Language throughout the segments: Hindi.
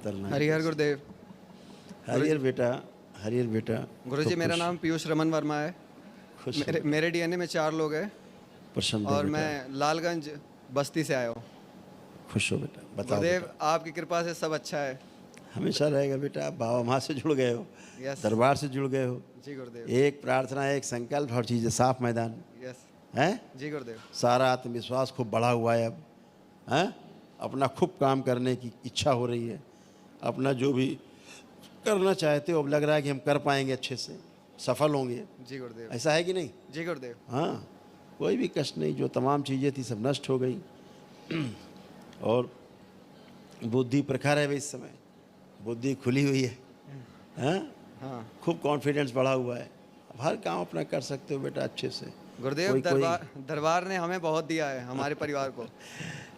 खतरनाक। हरिहर गुरुदेव। हरिहर बेटा, हरिहर बेटा। गुरुजी खूब मेरा खुश- नाम पीयूष रमन वर्मा है। खुश हो बेटा, मेरे डीएनए में 4 लोग हैं प्रसन्न हो और बेटा, मैं लालगंज बस्ती से आया हूँ। खुश हो बेटा। बताओ गुरुदेव बेटा। आपकी कृपा से सब अच्छा है। हमेशा रहेगा बेटा। आप बाबा माँ से जुड़ गए हो, यस दरबार से जुड़ गए हो। जी गुरुदेव। एक प्रार्थना, एक संकल्प, हर चीज़ साफ मैदान यस है। जी गुरुदेव। सारा आत्मविश्वास खूब बढ़ा हुआ है अब, हैं? अपना खूब काम करने की इच्छा हो रही है। अपना जो भी करना चाहते हो अब लग रहा है कि हम कर पाएंगे, अच्छे से सफल होंगे। जी गुरुदेव। ऐसा है कि नहीं? जी गुरुदेव। हाँ, कोई भी कष्ट नहीं। जो तमाम चीज़ें थी सब नष्ट हो गई और बुद्धि प्रखर है भाई। इस समय बुद्धि खुली हुई है, हाँ? हाँ खूब कॉन्फिडेंस बढ़ा हुआ है। अब हर काम अपना कर सकते हो बेटा अच्छे से। गुरुदेव, कोई- दरबार ने हमें बहुत दिया है, हमारे परिवार को।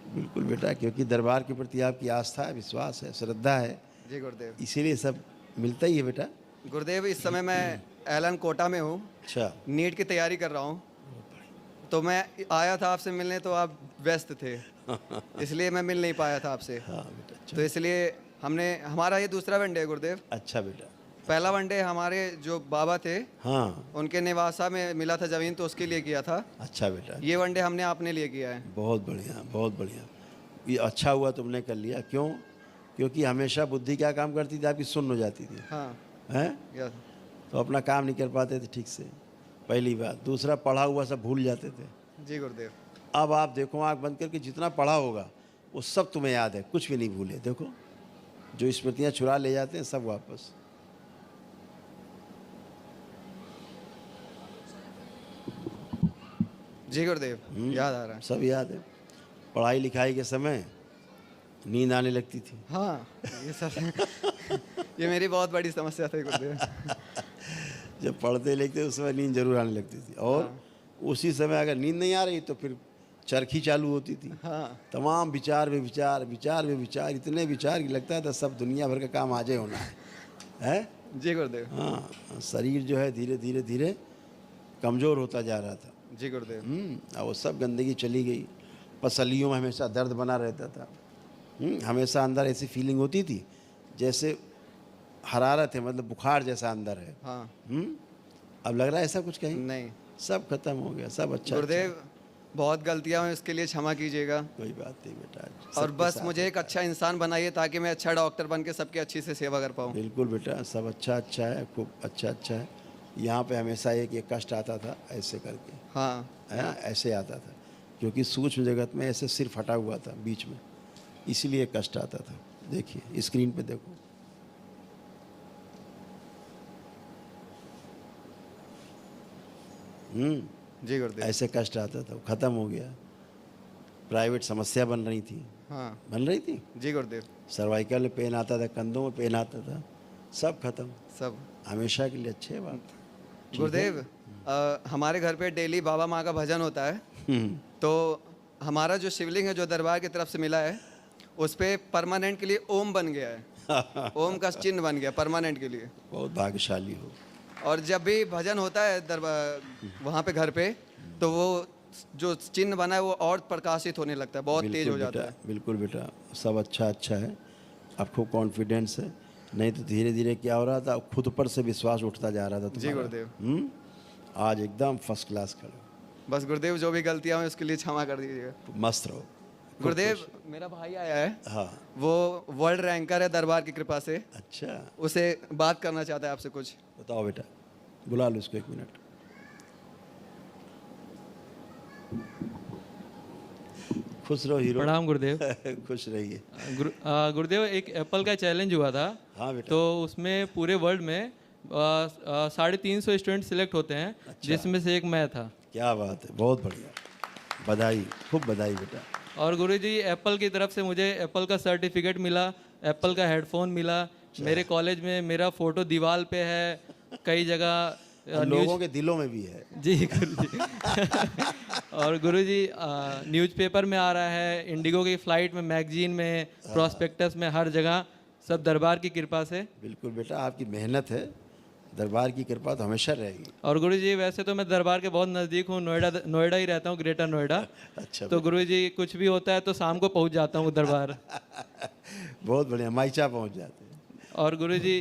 बिल्कुल बेटा, क्योंकि दरबार के प्रति आपकी आस्था है, विश्वास है, श्रद्धा है, जी गुरुदेव। इसीलिए सब मिलता ही है बेटा। गुरुदेव इस समय मैं एलन कोटा में हूँ, अच्छा, नीट की तैयारी कर रहा हूँ। तो मैं आया था आपसे मिलने, तो आप व्यस्त थे, इसलिए मैं मिल नहीं पाया था आपसे। हाँ बेटा, अच्छा। तो इसलिए हमारा ये दूसरा वनडे है गुरुदेव। अच्छा बेटा, पहला वनडे हमारे जो बाबा थे हाँ, उनके निवासा में मिला था ज़मीन, तो उसके लिए किया था। अच्छा बेटा, ये वनडे हमने अपने लिए किया है। बहुत बढ़िया, बहुत बढ़िया। ये अच्छा हुआ तुमने कर लिया। क्यों? क्योंकि हमेशा बुद्धि क्या काम करती थी आपकी? सुन्न हो जाती थी, हाँ हैं? यस तो अपना काम नहीं कर पाते थे ठीक से, पहली बात। दूसरा, पढ़ा हुआ सब भूल जाते थे। जी गुरुदेव। अब आप देखो, आँख बंद करके जितना पढ़ा होगा वो सब तुम्हें याद है, कुछ भी नहीं भूले। देखो, जो स्मृतियाँ चुरा ले जाते हैं सब वापस। जी गुरुदेव, याद आ रहा है। सब याद है। पढ़ाई लिखाई के समय नींद आने लगती थी। हाँ ये सब ये मेरी बहुत बड़ी समस्या थी गुरुदेव। जब पढ़ते लिखते उस समय नींद जरूर आने लगती थी, और उसी समय अगर नींद नहीं आ रही तो फिर चरखी चालू होती थी। हाँ तमाम विचार में विचार, विचार में विचार, इतने विचार कि लगता था सब दुनिया भर का काम आज ही होना है? जी गुरुदेव। हाँ, शरीर जो है धीरे धीरे धीरे कमज़ोर होता जा रहा था। जी गुरुदेव। और वो सब गंदगी चली गई। पसलियों में हमेशा दर्द बना रहता था। हमेशा अंदर ऐसी फीलिंग होती थी जैसे हरारत है, मतलब बुखार जैसा अंदर है। हाँ अब लग रहा है ऐसा कुछ कहीं? नहीं सब खत्म हो गया, सब अच्छा। गुरुदेव, बहुत गलतियाँ हुई, उसके लिए क्षमा कीजिएगा। कोई बात नहीं बेटा, और सबके बस साथ मुझे एक अच्छा इंसान बनाइए ताकि मैं अच्छा डॉक्टर बन के सबकी अच्छी से सेवा कर पाऊँ। बिल्कुल बेटा, सब अच्छा अच्छा है, खूब अच्छा अच्छा है। यहाँ पे हमेशा एक कष्ट आता था ऐसे करके, हाँ है ना? ऐसे आता था, क्योंकि सूक्ष्म जगत में ऐसे सिर फटा हुआ था बीच में, इसीलिए कष्ट आता था। देखिए स्क्रीन पे देखो, जी गुरुदेव। ऐसे कष्ट आता था, वो खत्म हो गया। प्राइवेट समस्या बन रही थी, हाँ बन रही थी। जी गुरुदेव। सर्वाइकल में पेन आता था, कंधों में पेन आता था, सब खत्म, सब हमेशा के लिए। अच्छे बात ठीक है? गुरुदेव, हमारे घर पे डेली बाबा माँ का भजन होता है। तो हमारा जो शिवलिंग है जो दरबार की तरफ से मिला है, उस पे परमानेंट के लिए ओम बन गया है। ओम का चिन्ह बन गया परमानेंट के लिए। बहुत भाग्यशाली हो। और जब भी भजन होता है दरबार वहाँ पे घर पे, तो वो जो चिन्ह बना है वो और प्रकाशित होने लगता है, बहुत तेज हो जाता है। बिल्कुल बेटा, सब अच्छा अच्छा है। अब खूब कॉन्फिडेंस है, नहीं तो धीरे धीरे क्या हो रहा था, खुद पर से विश्वास उठता जा रहा था जी तुम्हारा। गुरुदेव। आज एकदम फर्स्ट क्लास खड़े, बस गुरुदेव, जो भी गलतियाँ हुई उसके लिए क्षमा कर दीजिएगा। मस्त रहो। गुरुदेव, मेरा भाई आया है, हाँ, वो वर्ल्ड रैंकर है दरबार की कृपा से। अच्छा, उसे बात करना चाहता है आपसे कुछ। बताओ बेटा, बुला लो उसको 1 मिनट। खुश रहो हीरो। प्रणाम गुरुदेव। खुश रहिए। गुरुदेव, एक एप्पल का चैलेंज हुआ था। हाँ बेटा। तो उसमें पूरे वर्ल्ड में 350 स्टूडेंट सिलेक्ट होते हैं। अच्छा। जिसमें से एक मैं था। क्या बात है, बहुत बढ़िया, बधाई, खूब बधाई बेटा। और गुरुजी, एप्पल की तरफ से मुझे एप्पल का सर्टिफिकेट मिला, एप्पल का हेडफोन मिला। मेरे कॉलेज में मेरा फोटो दीवार पे है, कई जगह लोगों के दिलों में भी है। जी गुरुजी। और गुरुजी, न्यूज़पेपर में आ रहा है, इंडिगो की फ़्लाइट में, मैगजीन में, प्रॉस्पेक्टस में, हर जगह, सब दरबार की कृपा से। बिल्कुल बेटा, आपकी मेहनत है, दरबार की कृपा तो हमेशा रहेगी। और गुरुजी, वैसे तो मैं दरबार के बहुत नज़दीक हूँ, नोएडा ही रहता हूँ, ग्रेटर नोएडा। अच्छा तो गुरुजी, कुछ भी होता है तो शाम को पहुँच जाता हूँ दरबार। बहुत बढ़िया, माइचा पहुंच जाते हैं। और गुरुजी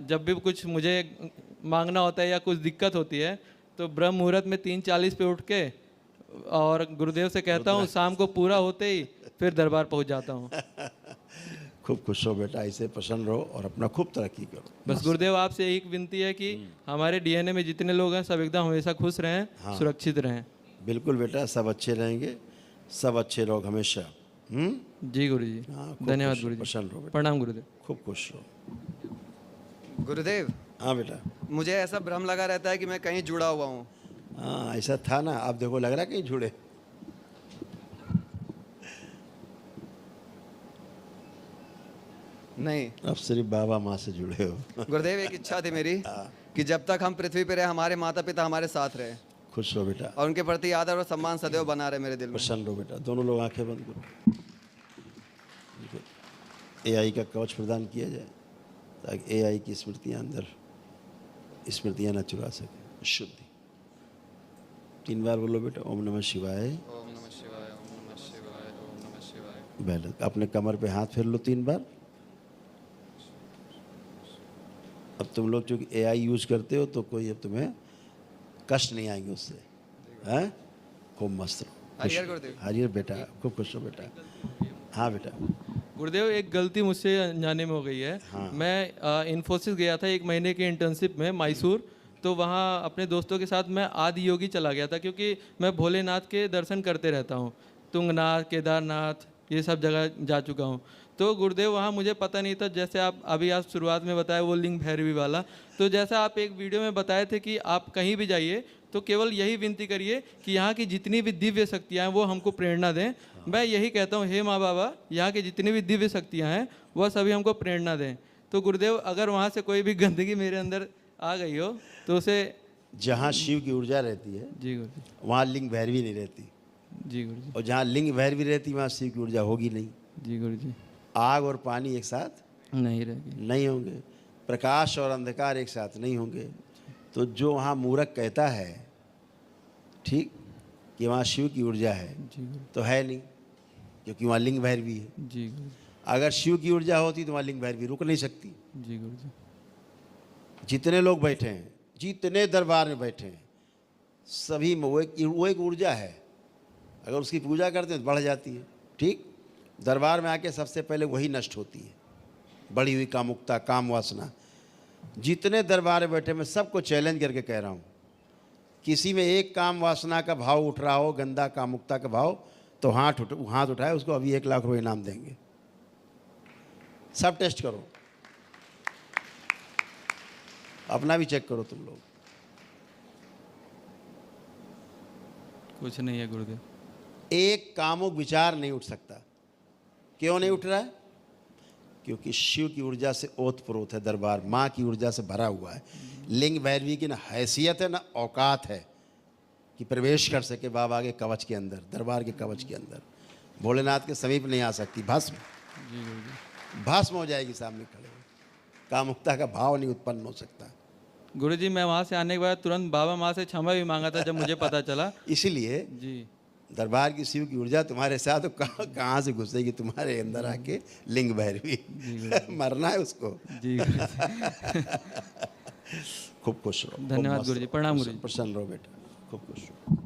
जब भी कुछ मुझे मांगना होता है या कुछ दिक्कत होती है तो ब्रह्म मुहूर्त में 3:40 पे उठ के और गुरुदेव से कहता हूँ, शाम को पूरा होते ही फिर दरबार पहुँच जाता हूँ। खूब खुश हो बेटा, ऐसे प्रसन्न रहो और अपना खूब तरक्की करो। बस गुरुदेव आपसे एक विनती है कि हमारे डीएनए में जितने लोग हैं सब एकदम हमेशा खुश रहें, सुरक्षित रहें। बिल्कुल बेटा, सब अच्छे रहेंगे, सब अच्छे लोग हमेशा। जी गुरुजी, हाँ, खूब धन्यवाद खुश- गुरुजी, प्रसन्न रहो बेटा, प्रणाम गुरुदेव। खूब खुश रहो। गुरुदेव, हाँ बेटा, मुझे ऐसा भ्रम लगा रहता है कि मैं कहीं जुड़ा हुआ हूँ। हाँ ऐसा था ना, आप देखो लग रहा है कहीं जुड़े। नहीं अब सिर्फ बाबा माँ से जुड़े हो। गुरुदेव, एक इच्छा थी मेरी कि जब तक हम पृथ्वी पर रहे हमारे माता पिता हमारे साथ रहे खुश रहो बेटा, और उनके प्रति आदर और सम्मान सदैव बना रहे मेरे दिल में। प्रसन्न रहो बेटा। दोनों लोग आंखें बंद करो। एआई का कवच प्रदान किया जाए ताकि एआई की स्मृतियाँ अंदर स्मृतियाँ न चुरा सके। शुद्धि 3 बार बोलो बेटा, ओम नमः शिवाय। ओम नमः शिवाय, ओम नमः शिवाय, ओम नमः शिवाय। पहले अपने कमर पे हाथ फेर लो 3 बार। अब तुम लोग चूँकि एआई यूज करते हो तो कोई अब तुम्हें कष्ट नहीं आएंगे उससे, हैं? खूब मस्त रहो, खुश हरिहर रहो। गुरुदेव। हरिहर बेटा, खूब खुश रहो बेटा। हाँ बेटा, गुरुदेव, एक गलती मुझसे अनजाने में हो गई है। मैं इन्फोसिस गया था 1 महीने की इंटर्नशिप में मैसूर, तो वहाँ अपने दोस्तों के साथ मैं आदि योगी चला गया था क्योंकि मैं भोलेनाथ के दर्शन करते रहता हूँ। तुंगनाथ, केदारनाथ, ये सब जगह जा चुका हूँ। तो गुरुदेव वहाँ मुझे पता नहीं था, जैसे आप शुरुआत में बताए वो लिंग भैरवी वाला, तो जैसा आप एक वीडियो में बताए थे कि आप कहीं भी जाइए तो केवल यही विनती करिए कि यहाँ की जितनी भी दिव्य शक्तियाँ हैं वो हमको प्रेरणा दें। मैं यही कहता हूँ, हे माँ बाबा, यहाँ की जितनी भी दिव्य शक्तियाँ हैं वह सभी हमको प्रेरणा दें। तो गुरुदेव, अगर वहाँ से कोई भी गंदगी मेरे अंदर आ गई हो तो उसे जहाँ शिव की ऊर्जा रहती है जी गुरुजी, वहाँ लिंग भैरवी नहीं रहती, जी गुरुजी, और जहाँ लिंग भैरवी रहती वहाँ शिव की ऊर्जा होगी नहीं। जी गुरुजी, आग और पानी एक साथ नहीं रहेगी। नहीं होंगे, प्रकाश और अंधकार एक साथ नहीं होंगे। तो जो वहाँ मूरख कहता है ठीक कि वहाँ शिव की ऊर्जा है, जी गुरु, तो है नहीं, क्योंकि वहाँ लिंग भैरवी है। जी गुरु, अगर शिव की ऊर्जा होती तो वहाँ लिंग भैरवी रुक नहीं सकती। जी गुरुजी, जितने लोग बैठे हैं, जितने दरबार में बैठे हैं, सभी में वो एक ऊर्जा है। अगर उसकी पूजा करते हैं तो बढ़ जाती है। ठीक, दरबार में आके सबसे पहले वही नष्ट होती है, बढ़ी हुई कामुकता, काम वासना। जितने दरबार में बैठे, मैं सबको चैलेंज करके कह रहा हूँ, किसी में एक काम वासना का भाव उठ रहा हो, गंदा कामुकता का भाव, तो हाथ उठाए, उसको अभी 1 लाख रुपये इनाम देंगे। सब टेस्ट करो, अपना भी चेक करो तुम लोग। कुछ नहीं है गुरुदेव। एक कामुक विचार नहीं उठ सकता। क्यों नहीं उठ रहा है? क्योंकि शिव की ऊर्जा से ओतप्रोत है दरबार, माँ की ऊर्जा से भरा हुआ है। लिंग भैरवी की ना हैसियत है ना औकात है कि प्रवेश कर सके बाबा के कवच के अंदर, दरबार के कवच के अंदर। भोलेनाथ के समीप नहीं आ सकती, भस्म जी गुरुजी, भस्म हो जाएगी सामने खड़े हो। कामुकता का भाव नहीं उत्पन्न हो सकता। गुरुजी, मैं वहाँ से आने के बाद तुरंत बाबा माँ से क्षमा भी मांगा था जब मुझे पता चला। इसीलिए जी, दरबार की शिव की ऊर्जा तुम्हारे साथ, तो कहाँ से घुसेगी तुम्हारे अंदर आके लिंग भैरवी? मरना है उसको। जी गुरुजी। खूब खुश रहो। धन्यवाद गुरुजी, प्रणाम गुरुजी। प्रसन्न रहो बेटा, खूब खुश रहो।